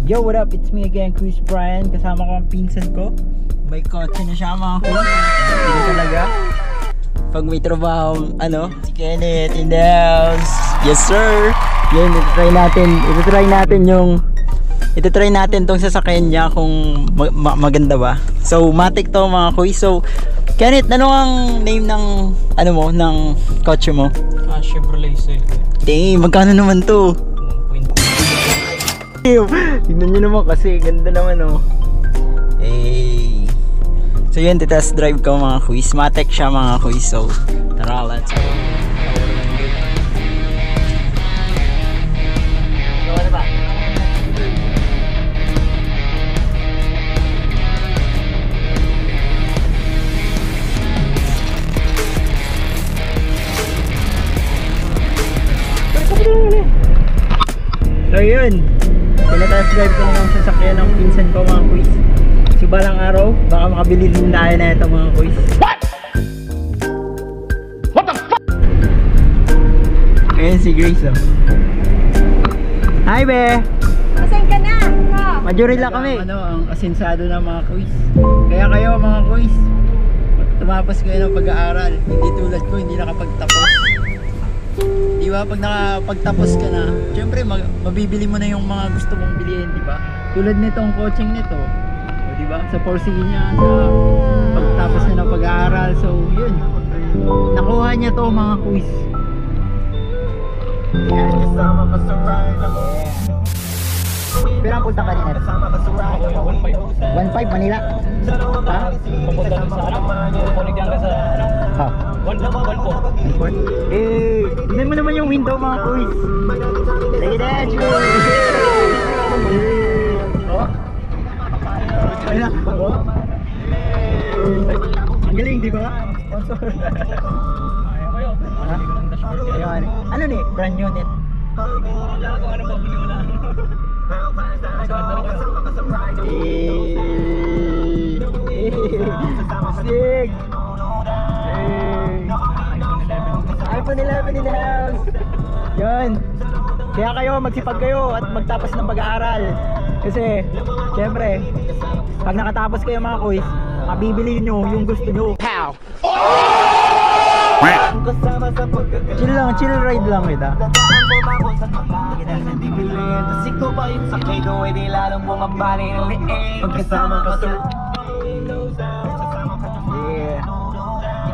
Yo, what up? It's me again, Chris Brian. Kasama ko ang pinsan ko. May kotse na siya mga kuys. Hindi talaga. Pag may trabaho, si Kenneth in the house. Yes sir. Yun, ito-try natin tong sasakyan niya kung maganda ba. So, matic to mga kuys. So, Kenneth, ano ang name ng ng kotse mo? Chevrolet Silvia. Dang, magkano naman to? 1.2. Tignan nyo naman kasi, ganda naman So yun, test drive ko mga kuys. Matic siya mga kuys. So, tara, let's go. So yun, tinatest drive ko ng sasakyan ng pinsan ko mga kuys. So balang araw, baka makabili din tayo na ito mga kuys. What the fuck? Ayan si Grace Hi be! Asan ka na? Majorila kami. Ang asensado ng mga kuys. Kaya kayo mga kuys, tumapos kayo ng pag-aaral. Hindi tulad ko, hindi nakapagtapos. Diba? Pag nakapagtapos ka na, syempre mabibili mo na yung mga gusto mong bilhin, diba? Tulad nitong coaching nito, diba? Sa foresee niya, sa pagtapos niya ng pag-aaral. So, yun. Nakuha niya to mga quiz. Pero ang punta ka din ito? 1.5 Manila? Ha? Papunta sa kunig yan ka sa 1.4. Tignan mo naman yung window mga kuys. Sige na, ang galing, di ba? Ayun. Ano ni? Brand new net. Sig! iPhone 11 in the house! Yun! Kaya kayo, magsipag kayo at magtapos ng pag-aaral. Kasi, syempre, pag nakatapos kayo mga kuys, mabibili nyo yung gusto nyo. Pow! Chill lang, chill ride lang kita. Yeah.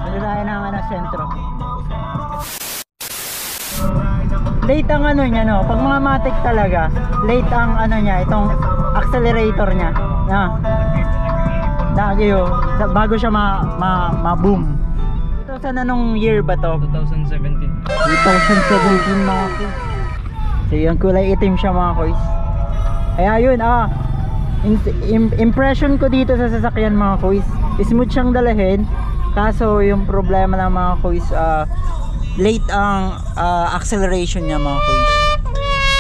Ito tayo ng sentro. Late ang niya no, pag mga matic talaga, late ang niya, itong accelerator niya. Bago siya ma-boom. Ito sana nung year ba to? 2017 mga kuys. So yung kulay itim siya mga kuys. Kaya yun impression ko dito sa sasakyan mga kuys, smooth siyang dalahin. Kaso yung problema ng mga kuys, late ang acceleration niya mga kuys.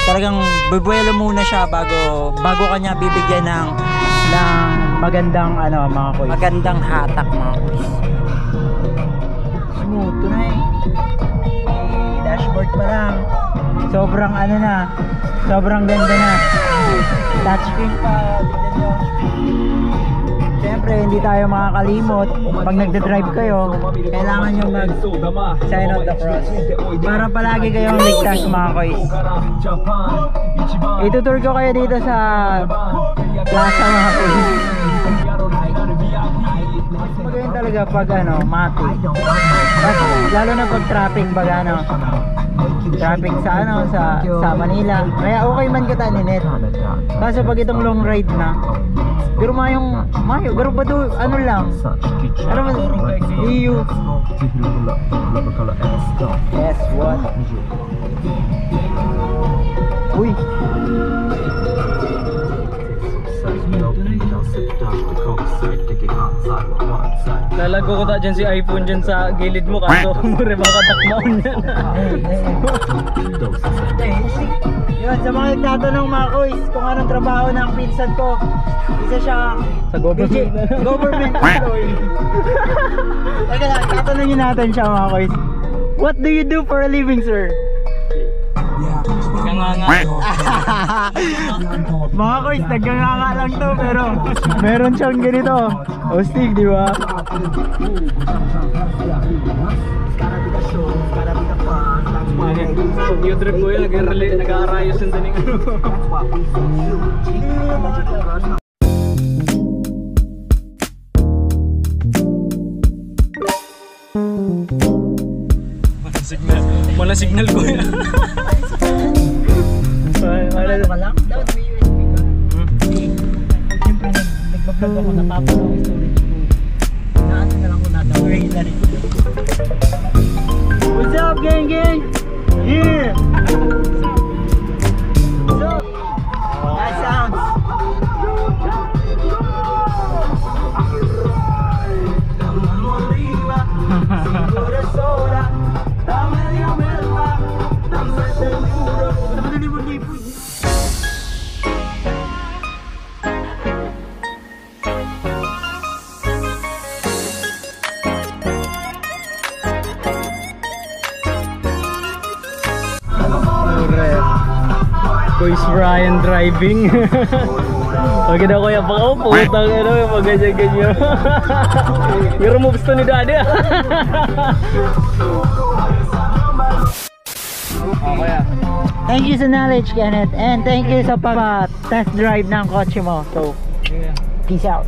Talagang bubuelo muna siya bago kanya bibigyan ng magandang mga kuys, magandang hatak mga kuys. Smooth to na dashboard pa lang, sobrang sobrang ganda na. Touchscreen pa, tignan nyo. Siyempre hindi tayo makakalimot pag nagda-drive kayo, kailangan nyo mag-sign out the cross para palagi kayong ligtas mga kuys. Itutur ko kayo dito sa plaza mga kuys. Magayon talaga pag mati. Lalo na pag traffic traffic sa Manila. Kaya okay man kita ni Net. Kaso pag itong long ride na, pero garo ba to lang? Ano ba? EU. Yes, what? Uy. Lalago ko dyan si iPhone dyan sa gilid mo kaso mure baka takmaon yan. Yun, sa mga nagtatanong mga kuys kung anong trabaho ng pinsan ko, isa siyang Sa government. government employee. Teka lang, tatanungin natin siya mga kuys. What do you do for a living, sir? Kang nga. Mga kois, nagkanganga lang to pero meron siyang ganito. Ostig, di ba? Yung trip ko yun, nag-aarayos yung daning ano. Wala signal ko yan. Wala ka lang? Dapat may USB ka. Siyempre, nagbablog ako, natapos ako yung storage ko. Naano na lang ko natawin na rin. What's up, gang gang? Yeah! What's up? That sounds. Kuis Brian driving. Pag daw kuya pa ako, putang ano, pag ganyan-ganyan. Yung removes to ni daddy. Thank you sa knowledge, Kenneth, and thank you sa pag-test drive ng kotse mo. So, peace out.